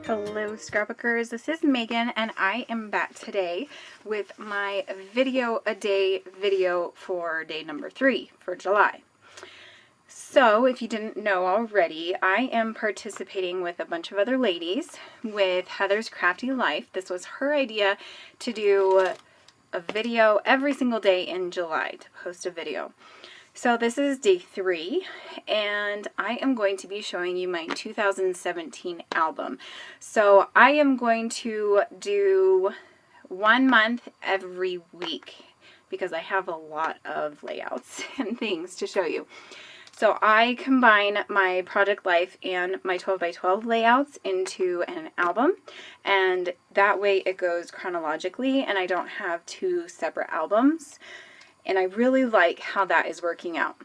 Hello scrapbookers, this is Megan and I am back today with my video a day video for day number 3 for July. So if you didn't know already, I am participating with a bunch of other ladies with Heather's Crafty Life. This was her idea to do a video every single day in July, to post a video. So this is day 3 and I am going to be showing you my 2017 album. So I am going to do 1 month every week because I have a lot of layouts and things to show you. So I combine my Project Life and my 12 by 12 layouts into an album, and that way it goes chronologically and I don't have 2 separate albums. And I really like how that is working out.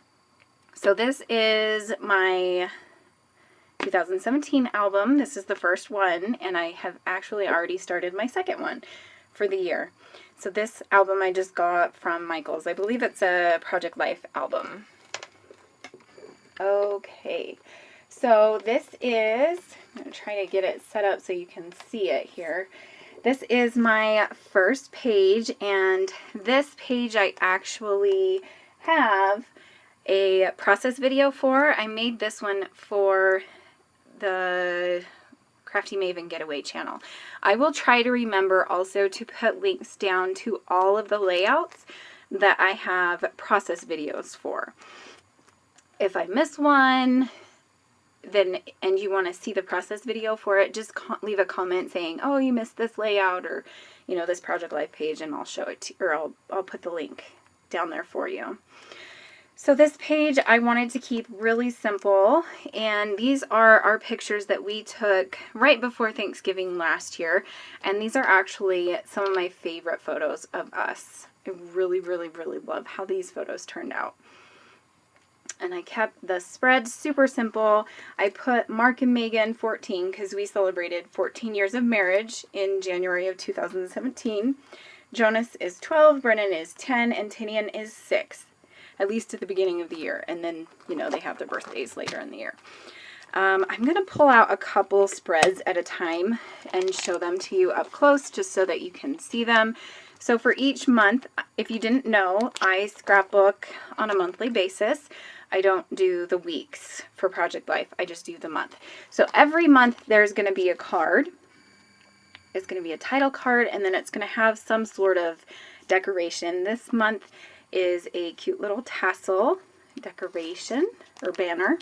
So this is my 2017 album. This is the first one, and I have actually already started my second one for the year. So this album I just got from Michael's. I believe it's a Project Life album. Okay, so this is, I'm going to try to get it set up so you can see it here. This is my first page, and this page I actually have a process video for. I made this one for the Crafty Maven Getaway channel. I will try to remember also to put links down to all of the layouts that I have process videos for. If I miss one, then and you want to see the process video for it, just leave a comment saying, oh, you missed this layout, or you know, this Project Life page, and I'll show it to you, or I'll put the link down there for you. So this page I wanted to keep really simple, and these are our pictures that we took right before Thanksgiving last year, and these are actually some of my favorite photos of us. I really love how these photos turned out. And I kept the spread super simple. I put Mark and Megan 14 because we celebrated 14 years of marriage in January of 2017. Jonas is 12, Brennan is 10, and Tinian is 6, at least at the beginning of the year. And then, you know, they have their birthdays later in the year. I'm going to pull out a couple spreads at a time and show them to you up close just so that you can see them. So for each month, if you didn't know, I scrapbook on a monthly basis. I don't do the weeks for Project Life. I just do the month. So every month there's going to be a card. It's going to be a title card, and then it's going to have some sort of decoration. This month is a cute little tassel decoration or banner.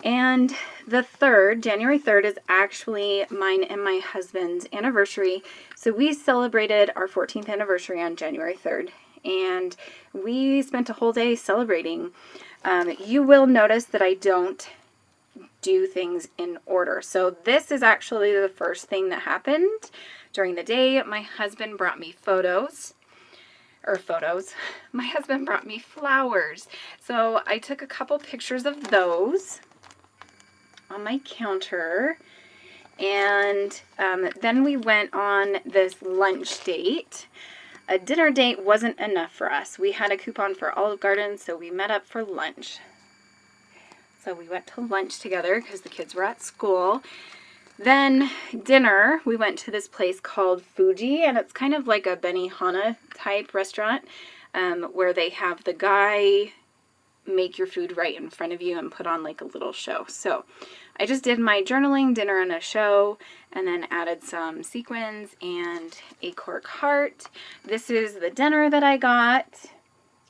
And the 3rd, January 3rd, is actually mine and my husband's anniversary. So we celebrated our 14th anniversary on January 3rd, and we spent a whole day celebrating. You will notice that I don't do things in order. So this is actually the first thing that happened during the day. My husband brought me My husband brought me flowers. So I took a couple pictures of those on my counter. And then we went on this lunch date. A dinner date wasn't enough for us. We had a coupon for Olive Garden, so we met up for lunch. So we went to lunch together because the kids were at school. Then dinner, we went to this place called Fuji, and it's kind of like a Benihana type restaurant where they have the guy make your food right in front of you and put on like a little show. So I just did my journaling, dinner, and a show, and then added some sequins and a cork heart. This is the dinner that I got,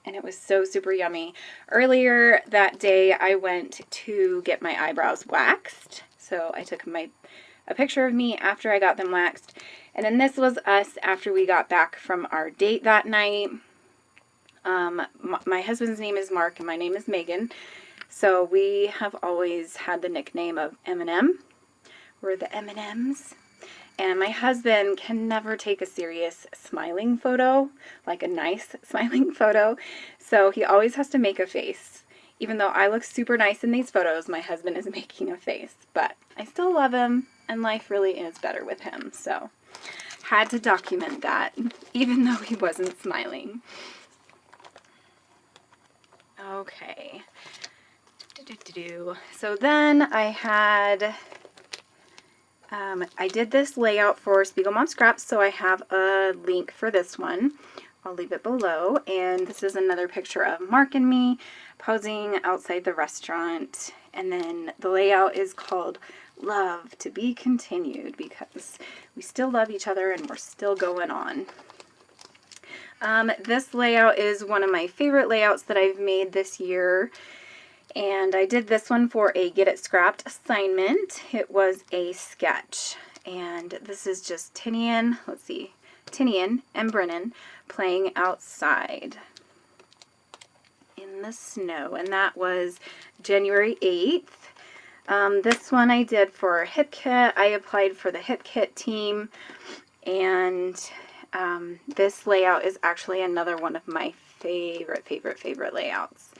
and it was so super yummy. Earlier that day, I went to get my eyebrows waxed. So I took a picture of me after I got them waxed. And then this was us after we got back from our date that night. My husband's name is Mark and my name is Megan. So we have always had the nickname of M&M. We're the M&Ms. And my husband can never take a serious smiling photo, like a nice smiling photo. So he always has to make a face. Even though I look super nice in these photos, my husband is making a face. But I still love him, and life really is better with him. So had to document that, even though he wasn't smiling. Okay. So then I had I did this layout for Spiegel Mom Scraps, so I have a link for this one. I'll leave it below. And this is another picture of Mark and me posing outside the restaurant. And then the layout is called Love to Be Continued, because we still love each other and we're still going on. This layout is one of my favorite layouts that I've made this year. And I did this one for a Get It Scrapped assignment. It was a sketch. And this is just Tinian, let's see, Tinian and Brennan playing outside in the snow. And that was January 8th. This one I did for Hip Kit. I applied for the Hip Kit team. And this layout is actually another one of my favorite layouts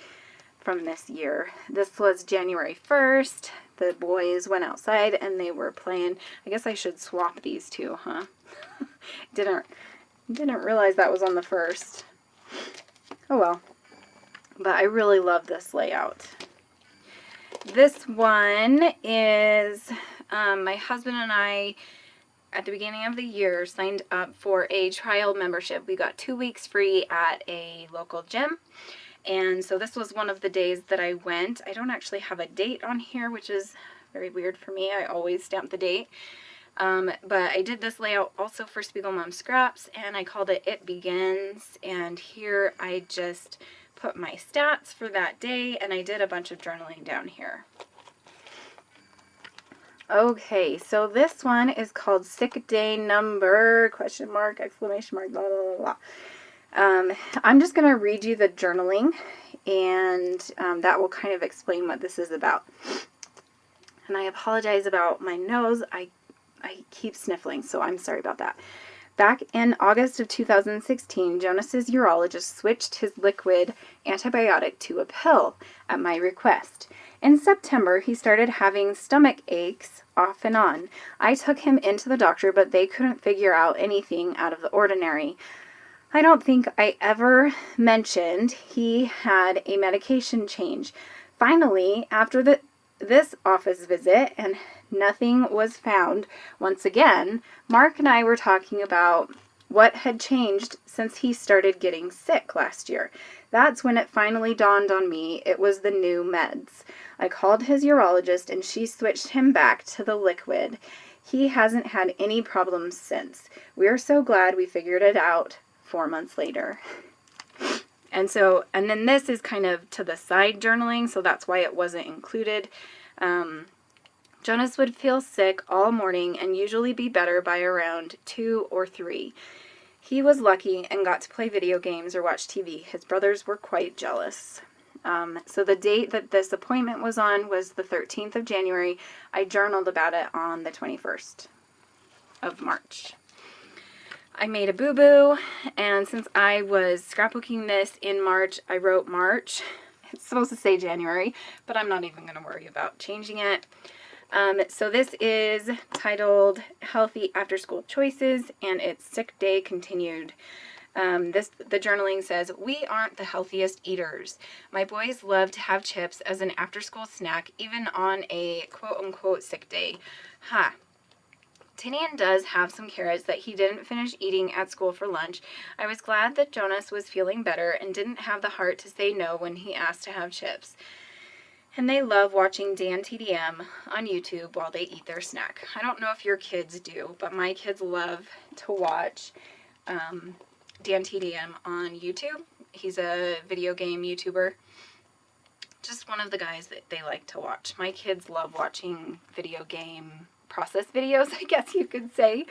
from this year. This was January 1st. The boys went outside and they were playing. I guess I should swap these two, huh? Didn't realize that was on the 1st. Oh well. But I really love this layout. This one is my husband and I, at the beginning of the year, signed up for a trial membership. We got 2 weeks free at a local gym. And so this was one of the days that I went. I don't actually have a date on here, which is very weird for me. I always stamp the date. But I did this layout also for Spiegel Mom Scraps, and I called it It Begins. And here I just put my stats for that day, and I did a bunch of journaling down here. Okay, so this one is called Sick Day Number, question mark, exclamation mark, blah, blah, blah, blah. I'm just going to read you the journaling, and that will kind of explain what this is about. And I apologize about my nose. I keep sniffling, so I'm sorry about that. Back in August of 2016, Jonas's urologist switched his liquid antibiotic to a pill at my request. In September, he started having stomach aches off and on. I took him into the doctor, but they couldn't figure out anything out of the ordinary. I don't think I ever mentioned he had a medication change. Finally, after this office visit and nothing was found, once again, Mark and I were talking about what had changed since he started getting sick last year. That's when it finally dawned on me it was the new meds. I called his urologist and she switched him back to the liquid. He hasn't had any problems since. We're so glad we figured it out 4 months later. And then this is kind of to the side journaling, so that's why it wasn't included. Jonas would feel sick all morning and usually be better by around 2 or 3. He was lucky and got to play video games or watch TV. His brothers were quite jealous. So the date that this appointment was on was the 13th of January. I journaled about it on the 21st of March. I made a boo-boo, and since I was scrapbooking this in March, I wrote March. It's supposed to say January, but I'm not even going to worry about changing it. So this is titled Healthy After School Choices, and it's Sick Day Continued. The journaling says, we aren't the healthiest eaters. My boys love to have chips as an after-school snack, even on a quote-unquote sick day. Ha! Tinian does have some carrots that he didn't finish eating at school for lunch. I was glad that Jonas was feeling better and didn't have the heart to say no when he asked to have chips. And they love watching Dan TDM on YouTube while they eat their snack. I don't know if your kids do, but my kids love to watch Dan TDM on YouTube. He's a video game YouTuber. Just one of the guys that they like to watch. My kids love watching video game process videos, I guess you could say.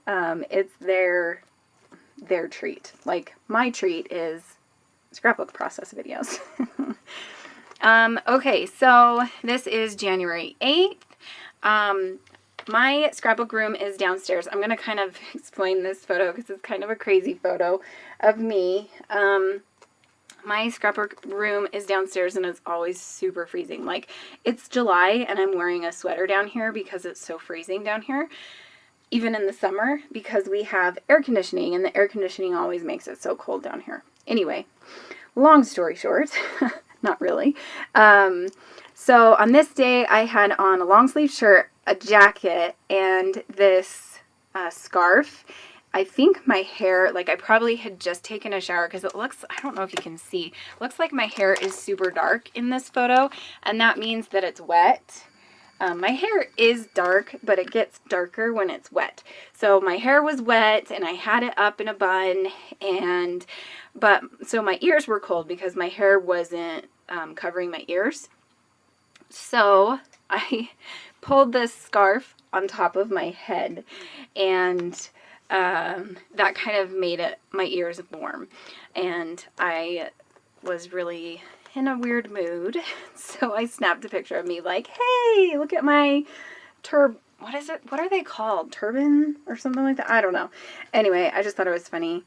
It's their treat. Like, my treat is scrapbook process videos. Okay, so this is January 8th. My scrapbook room is downstairs. I'm going to kind of explain this photo because it's kind of a crazy photo of me. My scrapbook room is downstairs and it's always super freezing. Like, it's July and I'm wearing a sweater down here because it's so freezing down here. Even in the summer, because we have air conditioning and the air conditioning always makes it so cold down here. Anyway, long story short, Not really. So on this day, I had on a long sleeve shirt, a jacket, and this scarf. I think my hair, like I probably had just taken a shower because it looks, I don't know if you can see, looks like my hair is super dark in this photo, and that means that it's wet. My hair is dark, but it gets darker when it's wet. So my hair was wet and I had it up in a bun, so my ears were cold because my hair wasn't covering my ears. So I pulled this scarf on top of my head, and that kind of made my ears warm. And I was really in a weird mood, so I snapped a picture of me like, hey, look at my what is it? What are they called? Turban or something like that? I don't know. Anyway, I just thought it was funny.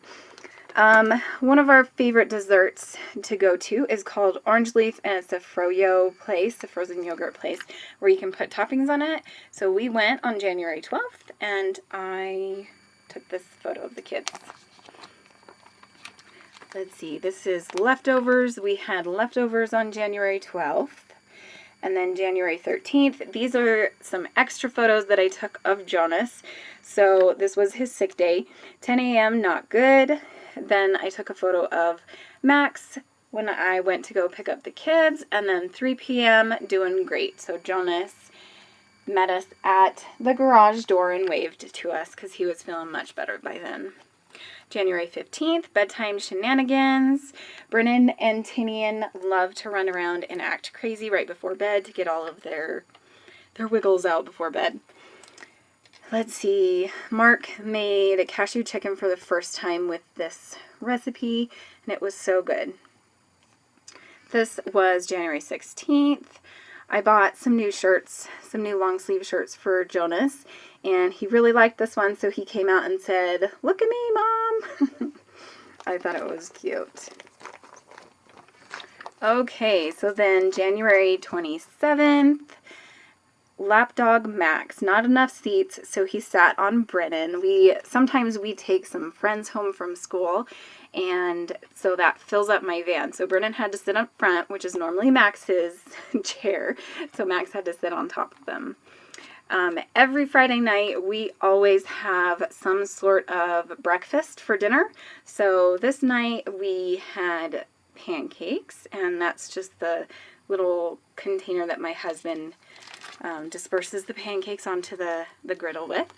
One of our favorite desserts to go to is called Orange Leaf, and it's a froyo place, a frozen yogurt place, where you can put toppings on it. So we went on January 12th, and I took this photo of the kids. Let's see, this is leftovers. We had leftovers on January 12th. And then January 13th, these are some extra photos that I took of Jonas. So this was his sick day. 10 a.m., not good. Then I took a photo of Max when I went to go pick up the kids. And then 3 p.m., doing great. So Jonas met us at the garage door and waved to us because he was feeling much better by then. January 15th, bedtime shenanigans. Brennan and Tinian love to run around and act crazy right before bed to get all of their wiggles out before bed. Let's see. Mark made a cashew chicken for the first time with this recipe, and it was so good. This was January 16th. I bought some new shirts, some new long sleeve shirts for Jonas, and he really liked this one, so he came out and said, "Look at me, Mom." I thought it was cute. Okay, so then January 27th, Lapdog Max, not enough seats, so he sat on Brennan. Sometimes we take some friends home from school, and so that fills up my van. So Brennan had to sit up front, which is normally Max's chair, so Max had to sit on top of them. Every Friday night, we always have some sort of breakfast for dinner. So this night we had pancakes, and that's just the little container that my husband disperses the pancakes onto the griddle with.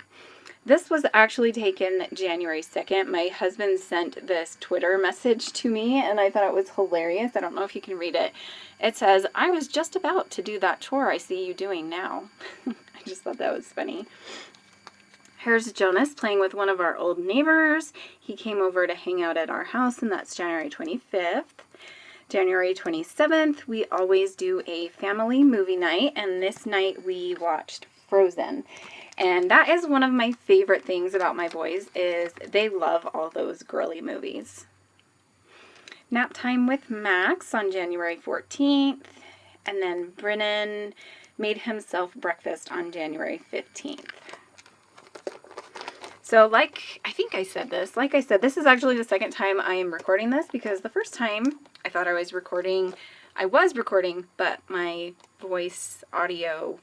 This was actually taken January 2nd. My husband sent this Twitter message to me, and I thought it was hilarious. I don't know if you can read it. It says, "I was just about to do that chore I see you doing now." I just thought that was funny. Here's Jonas playing with one of our old neighbors. He came over to hang out at our house, and that's January 25th. January 27th, we always do a family movie night, and this night we watched Frozen. And that is one of my favorite things about my boys, is they love all those girly movies. Nap time with Max on January 14th, and then Brennan made himself breakfast on January 15th. So I think I said this, this is actually the second time I am recording this, because the first time I thought I was recording, but my voice audio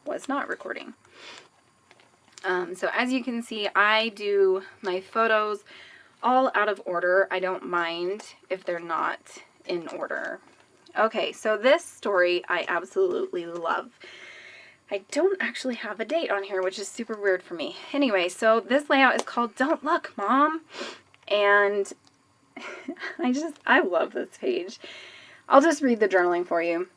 was not recording. So as you can see, I do my photos all out of order. I don't mind if they're not in order. Okay, so this story I absolutely love. I don't actually have a date on here, which is super weird for me. Anyway, so this layout is called Don't Look, Mom. And I love this page. I'll just read the journaling for you.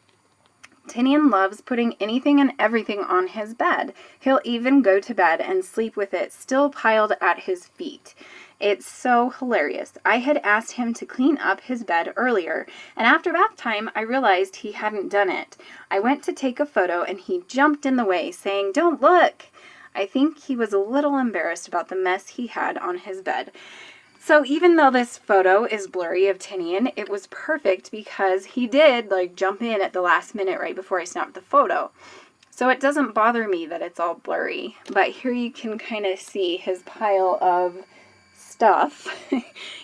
Tinian loves putting anything and everything on his bed. He'll even go to bed and sleep with it still piled at his feet. It's so hilarious. I had asked him to clean up his bed earlier, and after bath time, I realized he hadn't done it. I went to take a photo, and he jumped in the way, saying, "Don't look." I think he was a little embarrassed about the mess he had on his bed. So even though this photo is blurry of Tinian, it was perfect because he did jump in at the last minute right before I snapped the photo. So it doesn't bother me that it's all blurry. But here you can kind of see his pile of stuff.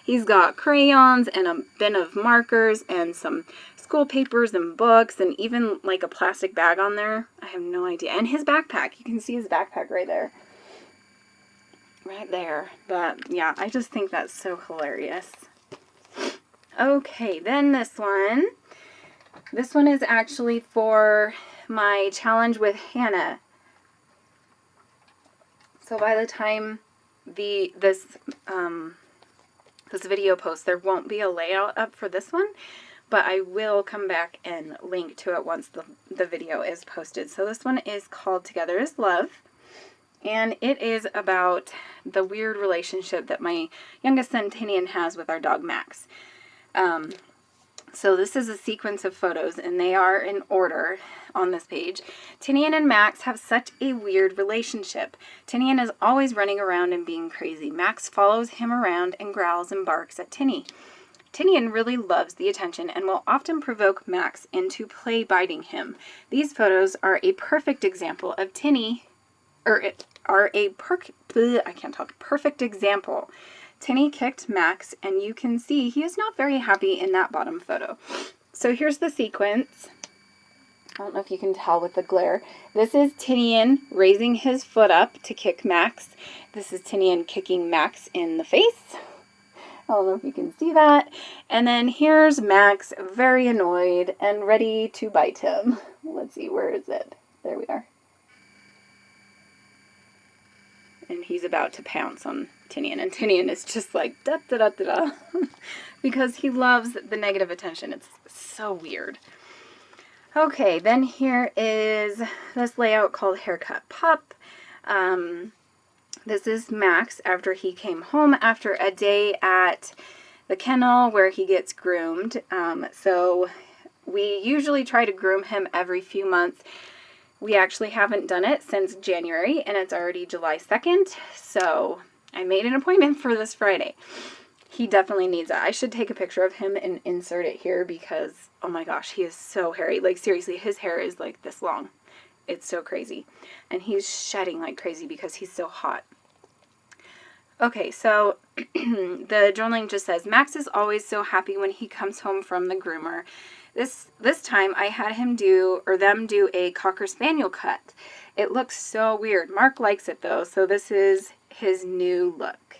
He's got crayons and a bin of markers and some school papers and books and even like a plastic bag on there. I have no idea. And his backpack. You can see his backpack right there. Right there. But yeah, I just think that's so hilarious. Okay, then this one. This one is actually for my challenge with Hannah. So by the time this video posts, there won't be a layout up for this one, but I will come back and link to it once the video is posted. So this one is called Together is Love, and it is about the weird relationship that my youngest son Tinian has with our dog Max. So this is a sequence of photos, and they are in order on this page. Tinian and Max have such a weird relationship. Tinian is always running around and being crazy. Max follows him around and growls and barks at Tinny. Tinian really loves the attention and will often provoke Max into play biting him. These photos are a perfect example of perfect example. Tinny kicked Max, and you can see he is not very happy in that bottom photo. So here's the sequence. I don't know if you can tell with the glare. This is Tinian raising his foot up to kick Max. This is Tinian kicking Max in the face. I don't know if you can see that. And then here's Max, very annoyed and ready to bite him. Let's see, where is it? There we are. And he's about to pounce on Tinian, and Tinian is just like da da da da da because he loves the negative attention. It's so weird. Okay, then here is this layout called Haircut Pup. This is Max after he came home after a day at the kennel where he gets groomed. So we usually try to groom him every few months. We actually haven't done it since January, and it's already July 2nd, so I made an appointment for this Friday. He definitely needs it. I should take a picture of him and insert it here because, oh my gosh, he is so hairy. Like, seriously, his hair is like this long. It's so crazy. And he's shedding like crazy because he's so hot. Okay, so the journaling just says, Max is always so happy when he comes home from the groomer. This time I had him do a Cocker Spaniel cut. It looks so weird. Mark likes it though, so this is his new look.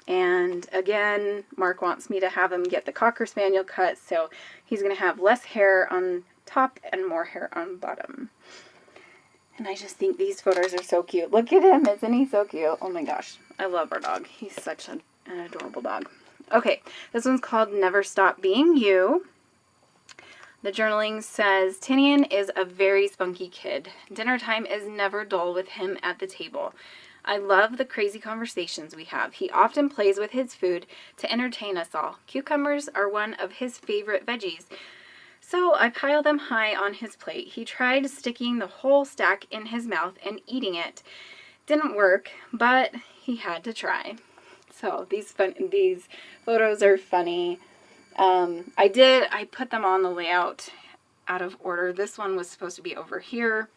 And again, Mark wants me to have him get the Cocker Spaniel cut, so he's going to have less hair on top and more hair on bottom. And I just think these photos are so cute. Look at him. Isn't he so cute? Oh my gosh. I love our dog. He's such an adorable dog. Okay, this one's called Never Stop Being You. The journaling says, Tinian is a very spunky kid. Dinner time is never dull with him at the table. I love the crazy conversations we have. He often plays with his food to entertain us all. Cucumbers are one of his favorite veggies, so I pile them high on his plate. He tried sticking the whole stack in his mouth and eating it. Didn't work, but he had to try. So these photos are funny. I put them on the layout out of order. This one was supposed to be over here.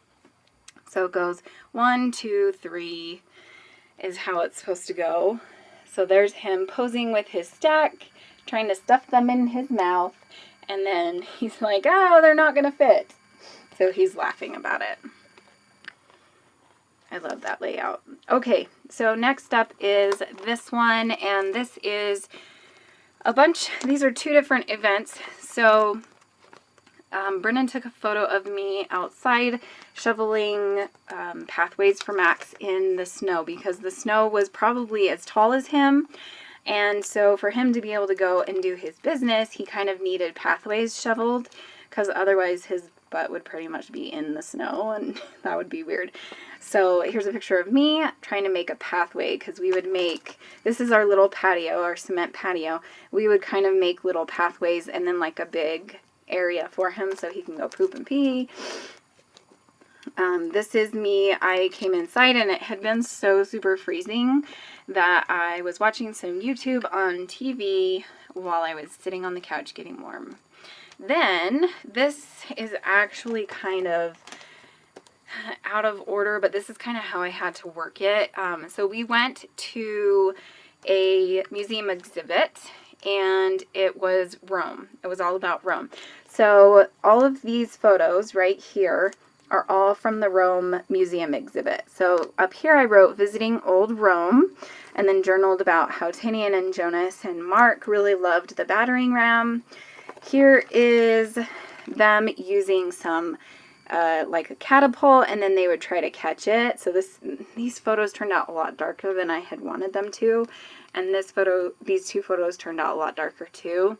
So it goes 1, 2, 3 is how it's supposed to go. So there's him posing with his stack, trying to stuff them in his mouth. And then he's like, oh, they're not going to fit. So he's laughing about it. I love that layout. Okay, so next up is this one. And this is a bunch. These are two different events. So Brennan took a photo of me outside shoveling pathways for Max in the snow because the snow was probably as tall as him. And so for him to be able to go and do his business, he kind of needed pathways shoveled because otherwise his butt would pretty much be in the snow and that would be weird. So here's a picture of me trying to make a pathway because we would make, this is our little patio, our cement patio. We would kind of make little pathways and then like a big area for him so he can go poop and pee. This is me. I came inside and it had been so super freezing that I was watching some YouTube on TV while I was sitting on the couch getting warm. Then this is actually kind of out of order, but this is kind of how I had to work it. So we went to a museum exhibit and it was Rome. It was all about Rome. So all of these photos right here are all from the Rome Museum exhibit. So up here I wrote visiting old Rome, and then journaled about how Tinian and Jonas and Mark really loved the battering ram. Here is them using some like a catapult, and then they would try to catch it. So these photos turned out a lot darker than I had wanted them to, and these two photos turned out a lot darker too.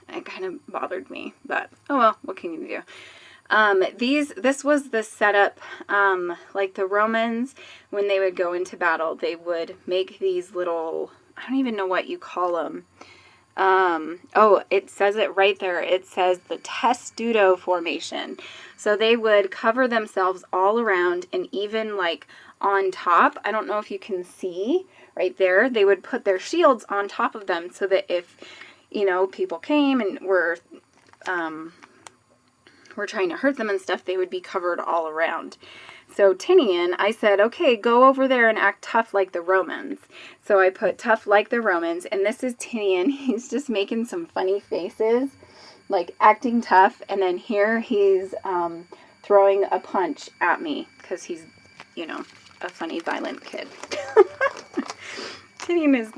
It kind of bothered me, but oh well, what can you do? This was the setup, like the Romans, when they would go into battle, they would make these little, I don't even know what you call them. Oh, it says it right there. It says the testudo formation. So they would cover themselves all around, and even like on top, I don't know if you can see right there, they would put their shields on top of them so that if, you know, people came and were trying to hurt them and stuff, they would be covered all around. So Tinian, I said, okay, go over there and act tough like the Romans. So I put tough like the Romans, and this is Tinian. He's just making some funny faces, like acting tough, and then here he's throwing a punch at me because he's, you know, a funny, violent kid. Tinian is,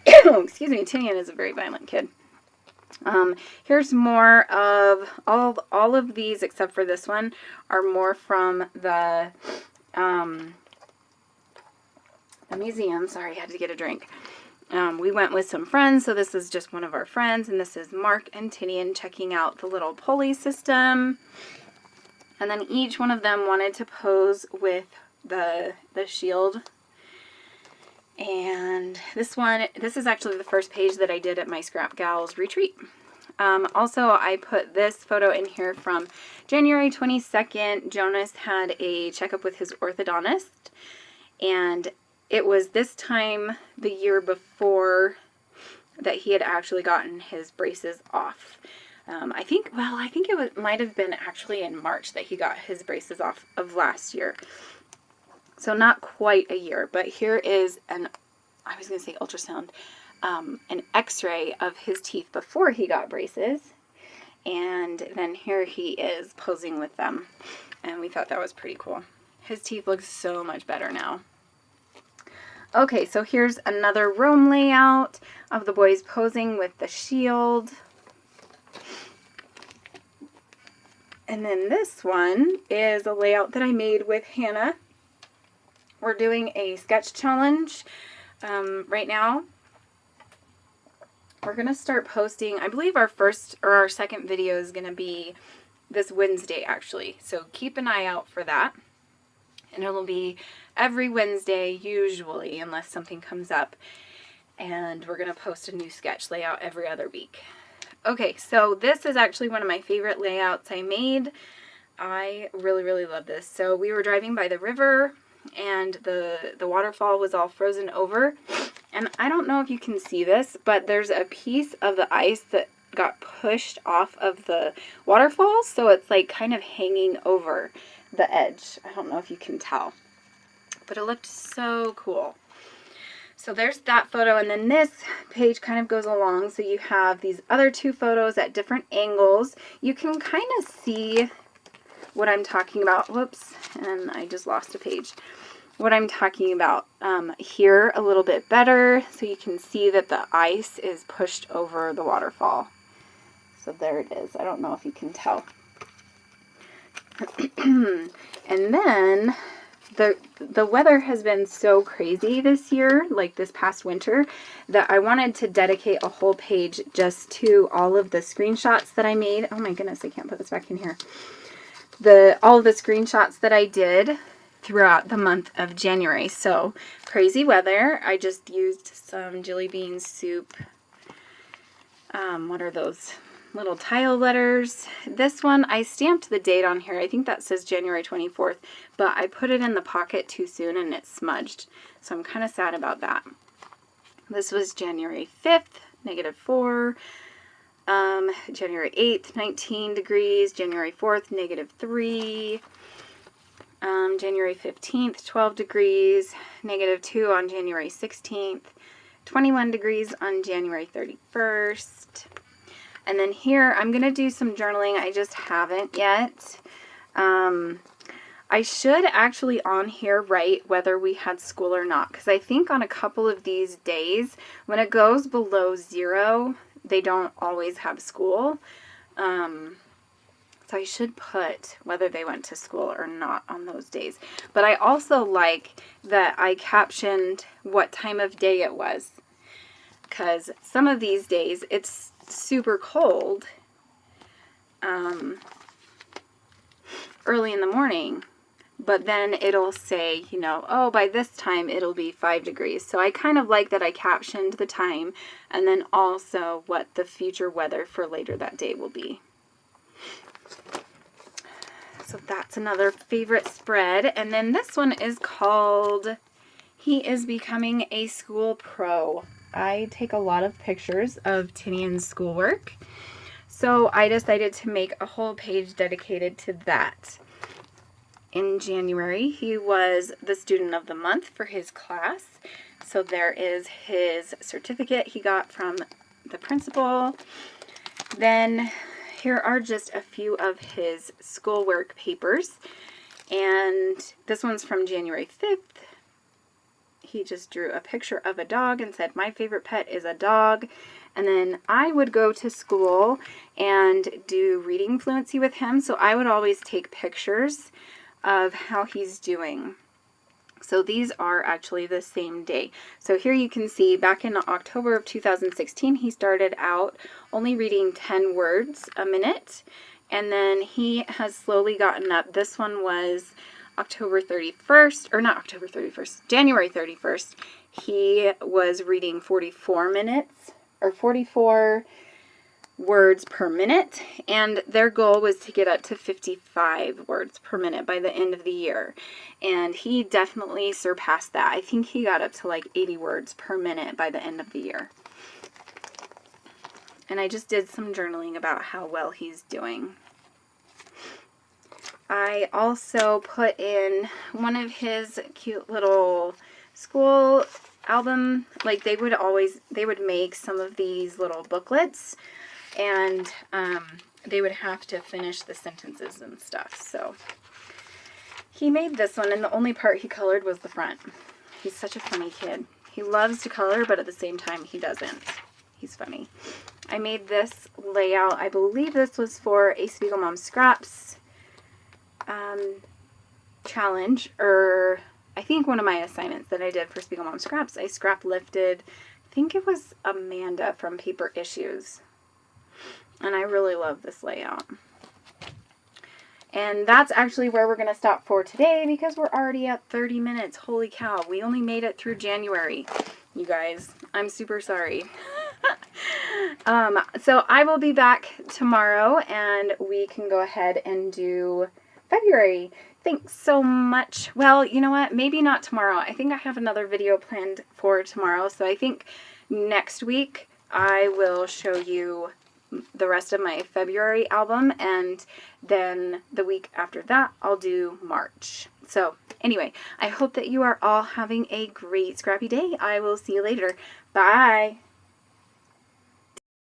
excuse me, Tinian is a very violent kid. Here's more of all of these, except for this one, are more from the museum. Sorry, I had to get a drink. We went with some friends, so this is just one of our friends, and this is Mark and Tinian checking out the little pulley system. And then each one of them wanted to pose with the shield. And this is actually the first page that I did at my Scrap Gals retreat. Also, I put this photo in here from January 22nd. Jonas had a checkup with his orthodontist, and it was this time the year before that he had actually gotten his braces off. I think it might have been actually in March that he got his braces off of last year. So not quite a year, but here is I was going to say ultrasound, an x-ray of his teeth before he got braces. And then here he is posing with them. And we thought that was pretty cool. His teeth look so much better now. Okay, so here's another Rome layout of the boys posing with the shield. And then this one is a layout that I made with Hannah. We're doing a sketch challenge right now. We're going to start posting, I believe our second video is going to be this Wednesday actually. So keep an eye out for that. And it'll be every Wednesday usually, unless something comes up. And we're going to post a new sketch layout every other week. Okay, so this is actually one of my favorite layouts I made. I really, really love this. So we were driving by the river, and the waterfall was all frozen over. And I don't know if you can see this, but there's a piece of the ice that got pushed off of the waterfall, so it's like kind of hanging over the edge. I don't know if you can tell, but it looked so cool. So there's that photo, and then this page kind of goes along, so you have these other two photos at different angles. You can kind of see what I'm talking about. Whoops, and I just lost a page. What I'm talking about here a little bit better, so you can see that the ice is pushed over the waterfall. So there it is. I don't know if you can tell. And then the weather has been so crazy this year, like this past winter, that I wanted to dedicate a whole page just to all of the screenshots that I made. Oh my goodness, I can't put this back in here. All of the screenshots that I did throughout the month of January. So crazy weather. I just used some jelly bean soup. What are those little tile letters? This one, I stamped the date on here. I think that says January 24th, but I put it in the pocket too soon and it smudged. So I'm kind of sad about that. This was January 5th, -4. January 8th, 19 degrees. January 4th, -3. January 15th, 12 degrees, -2 on January 16th, 21 degrees on January 31st. And then here, I'm going to do some journaling. I just haven't yet. I should actually on here write whether we had school or not, because I think on a couple of these days, when it goes below 0, they don't always have school. So I should put whether they went to school or not on those days. But I also like that I captioned what time of day it was, because some of these days it's super cold early in the morning, but then it'll say, you know, oh, by this time it'll be 5 degrees. So I kind of like that I captioned the time and then also what the future weather for later that day will be. So that's another favorite spread. And then this one is called He is Becoming a School Pro. I take a lot of pictures of Tinian's schoolwork, so I decided to make a whole page dedicated to that. In January, he was the student of the month for his class, so there is his certificate he got from the principal. Then here are just a few of his schoolwork papers, and this one's from January 5th. He just drew a picture of a dog and said, my favorite pet is a dog. And then I would go to school and do reading fluency with him, so I would always take pictures of how he's doing. So these are actually the same day. So here you can see back in October of 2016, he started out only reading 10 words a minute, and then he has slowly gotten up. This one was October 31st, or not October 31st, January 31st, he was reading 44 words per minute, and their goal was to get up to 55 words per minute by the end of the year, and he definitely surpassed that. I think he got up to like 80 words per minute by the end of the year. And I just did some journaling about how well he's doing. I also put in one of his cute little school album, like they would make some of these little booklets, and they would have to finish the sentences and stuff. So he made this one, and the only part he colored was the front. He's such a funny kid. He loves to color, but at the same time he doesn't. He's funny. I made this layout. I believe this was for a Spiegel Mom Scraps challenge, or I think one of my assignments that I did for Spiegel Mom Scraps. I scrap lifted, I think it was Amanda from Paper Issues, and I really love this layout. And that's actually where we're going to stop for today, because we're already at 30 minutes. Holy cow, we only made it through January, you guys. I'm super sorry. So I will be back tomorrow, and we can go ahead and do February. Thanks so much. Well, you know what? Maybe not tomorrow. I think I have another video planned for tomorrow. So I think next week I will show you the rest of my February album, and then the week after that I'll do March. So anyway, I hope that you are all having a great scrappy day. I will see you later. Bye.